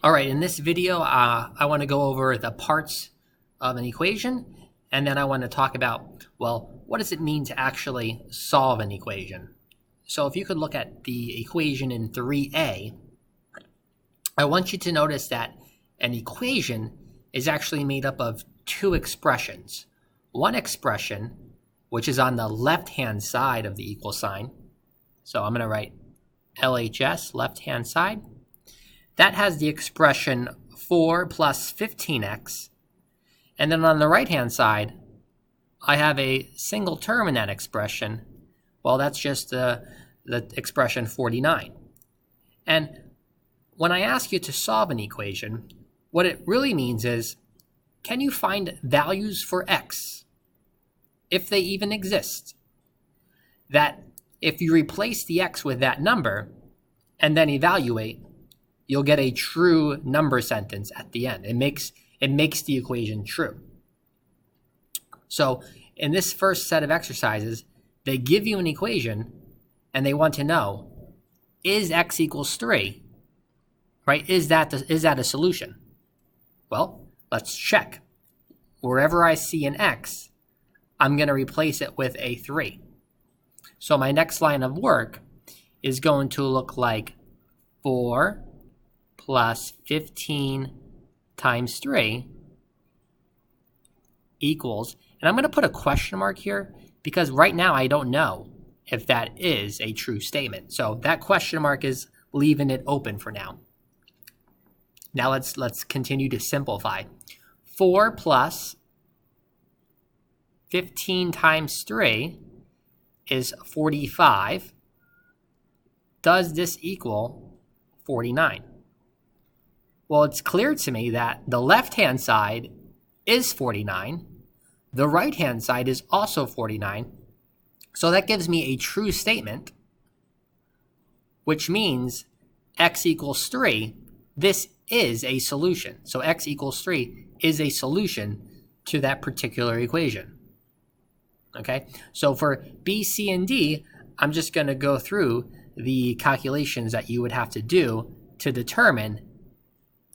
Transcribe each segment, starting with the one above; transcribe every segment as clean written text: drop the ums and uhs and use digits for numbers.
All right, in this video, I want to go over the parts of an equation, and then I want to talk about, well, what does it mean to actually solve an equation? So if you could look at the equation in 3a, I want you to notice that an equation is actually made up of two expressions. One expression, which is on the left-hand side of the equal sign, so I'm going to write LHS, left-hand side. That has the expression 4 plus 15x. And then on the right-hand side, I have a single term in that expression. Well, that's just the expression 49. And when I ask you to solve an equation, what it really means is, can you find values for x, if they even exist? That if you replace the x with that number and then evaluate, you'll get a true number sentence at the end. It makes the equation true. So in this first set of exercises, they give you an equation and they want to know, is x equals 3? Right? Is that a solution? Well, let's check. Wherever I see an x, I'm going to replace it with a 3. So my next line of work is going to look like 4 plus 15 times 3 equals, and I'm going to put a question mark here because right now I don't know if that is a true statement. So that question mark is leaving it open for now. Now let's continue to simplify. 4 plus 15 times 3 is 45. Does this equal 49? Well, it's clear to me that the left-hand side is 49. The right-hand side is also 49. So that gives me a true statement, which means x equals 3. This is a solution. So x equals 3 is a solution to that particular equation. Okay, so for B, C, and D, I'm just going to go through the calculations that you would have to do to determine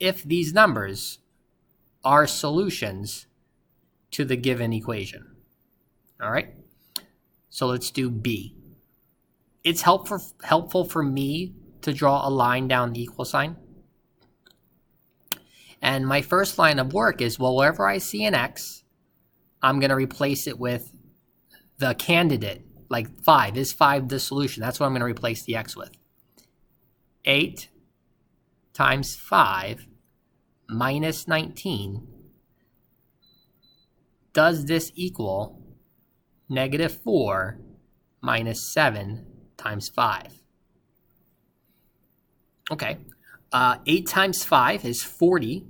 if these numbers are solutions to the given equation. All right, so let's do B. It's helpful for me to draw a line down the equal sign. And my first line of work is, well, wherever I see an x, I'm going to replace it with the candidate, like 5. Is 5 the solution? That's what I'm going to replace the x with. 8 times 5 minus 19. Does this equal negative 4 minus 7 times 5? Okay. 8 times 5 is 40.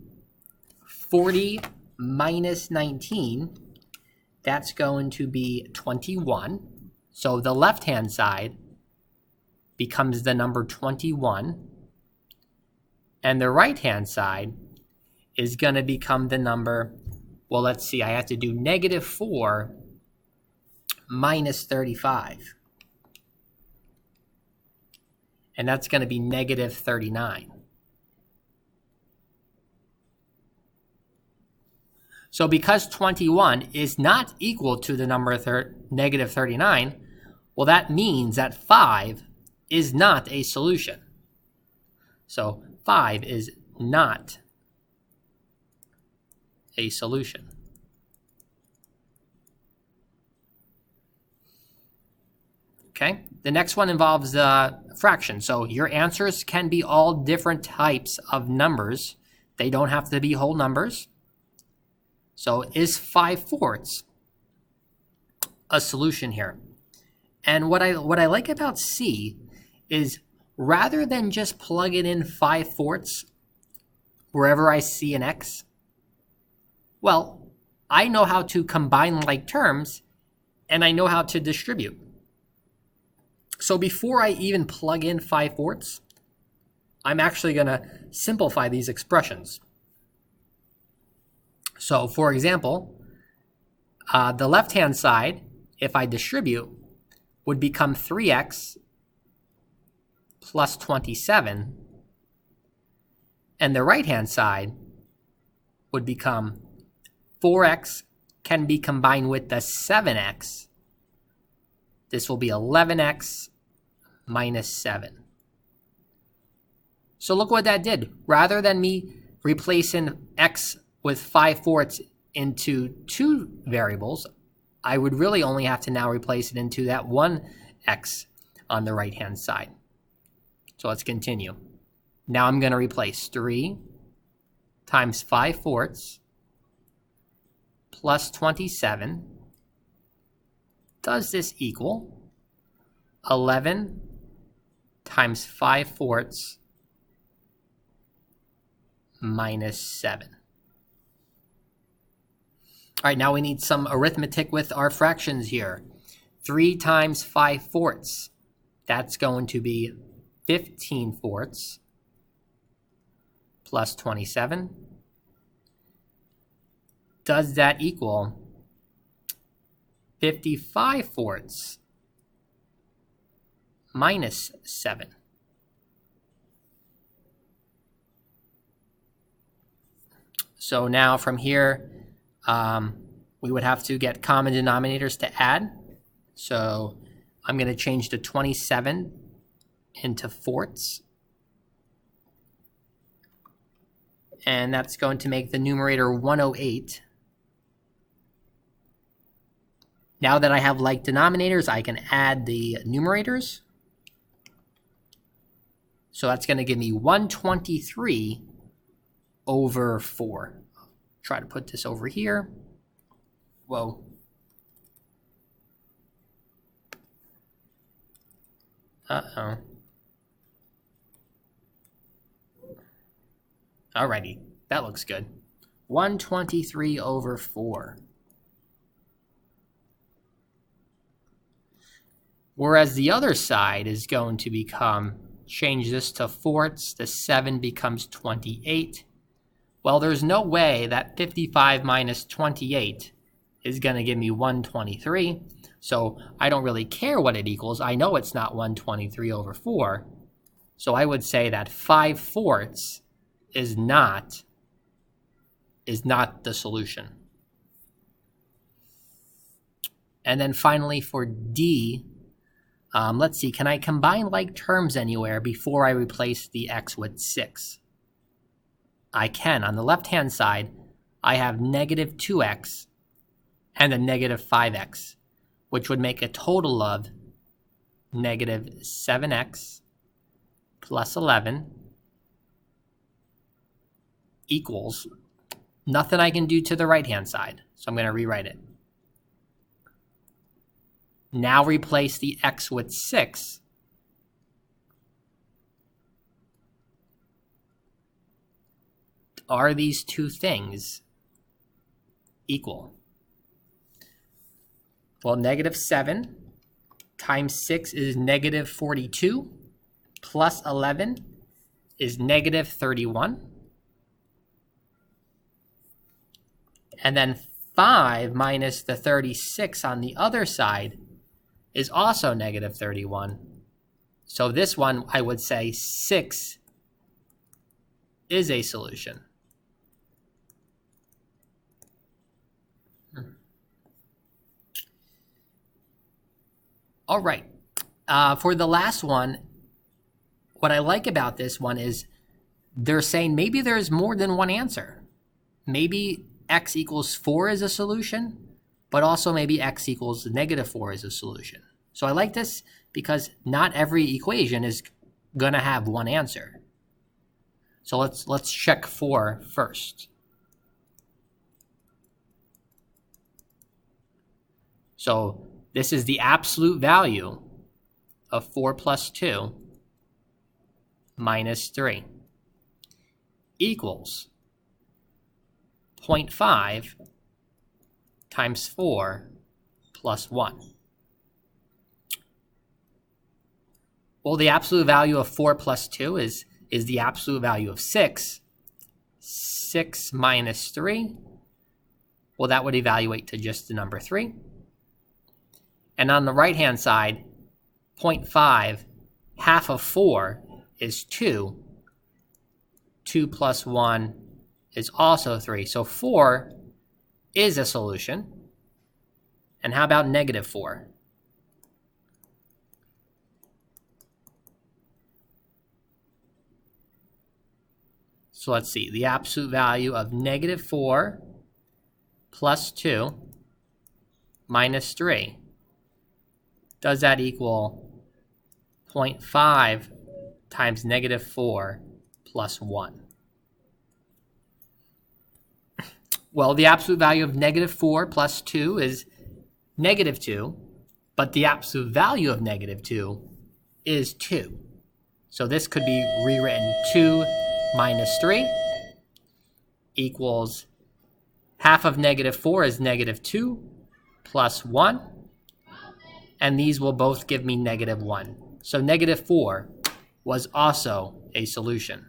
40 minus 19, that's going to be 21. So the left-hand side becomes the number 21. And the right-hand side is going to become the number, well, let's see, I have to do negative 4 minus 35. And that's going to be negative 39. So because 21 is not equal to the number negative 39, well, that means that 5 is not a solution. So 5 is not a solution. Okay, the next one involves fractions. So your answers can be all different types of numbers. They don't have to be whole numbers. So is 5/4 a solution here? And what I like about C is rather than just plug it in 5/4 wherever I see an x, well, I know how to combine like terms and I know how to distribute. So before I even plug in 5/4, I'm actually going to simplify these expressions. So for example, the left-hand side, if I distribute, would become 3x plus 27 And the right-hand side would become 4x can be combined with the 7x. This will be 11x minus 7. So look what that did. Rather than me replacing x with 5/4 into two variables, I would really only have to now replace it into that one x on the right-hand side. So let's continue. Now I'm going to replace 3 times 5/4 plus 27. Does this equal 11 times 5/4 minus 7? All right, now we need some arithmetic with our fractions here. 3 times 5/4, that's going to be 15/4 plus 27. Does that equal 55/4 minus 7? So now from here, we would have to get common denominators to add. So I'm going to change the 27 into fourths. And that's going to make the numerator 108. Now that I have like denominators, I can add the numerators. So that's going to give me 123 over 4. I'll try to put this over here. Whoa. Uh-oh. Alrighty, that looks good. 123 over 4. Whereas the other side is going to become, change this to fourths, the 7 becomes 28. Well, there's no way that 55 minus 28 is going to give me 123. So I don't really care what it equals. I know it's not 123 over 4. So I would say that 5/4 is not the solution. And then finally for D, let's see, can I combine like terms anywhere before I replace the x with 6? I can. On the left-hand side, I have negative 2x and a negative 5x, which would make a total of negative 7x plus 11 equals nothing I can do to the right-hand side. So I'm going to rewrite it. Now replace the x with 6. Are these two things equal? Well, negative 7 times 6 is negative 42, plus 11 is negative 31. And then 5 minus the 36 on the other side is also negative 31. So this one, I would say 6 is a solution. All right, for the last one, what I like about this one is they're saying maybe there's more than one answer. Maybe x equals 4 is a solution, but also maybe x equals negative 4 is a solution. So I like this because not every equation is going to have one answer. So let's check 4 first. So this is the absolute value of 4 plus 2 minus 3 equals 0.5 times 4 plus 1. Well, the absolute value of 4 plus 2 is the absolute value of 6. 6 minus 3, well, that would evaluate to just the number 3. And on the right-hand side, 0.5, half of 4 is 2. 2 plus 1 is also 3. So 4 is a solution. And how about negative 4? So let's see, the absolute value of negative 4 plus 2 minus 3. Does that equal 0.5 times negative 4 plus 1? Well, the absolute value of negative 4 plus 2 is negative 2, but the absolute value of negative 2 is 2. So this could be rewritten 2 minus 3 equals half of negative 4 is negative 2 plus 1, and these will both give me negative 1. So negative 4 was also a solution.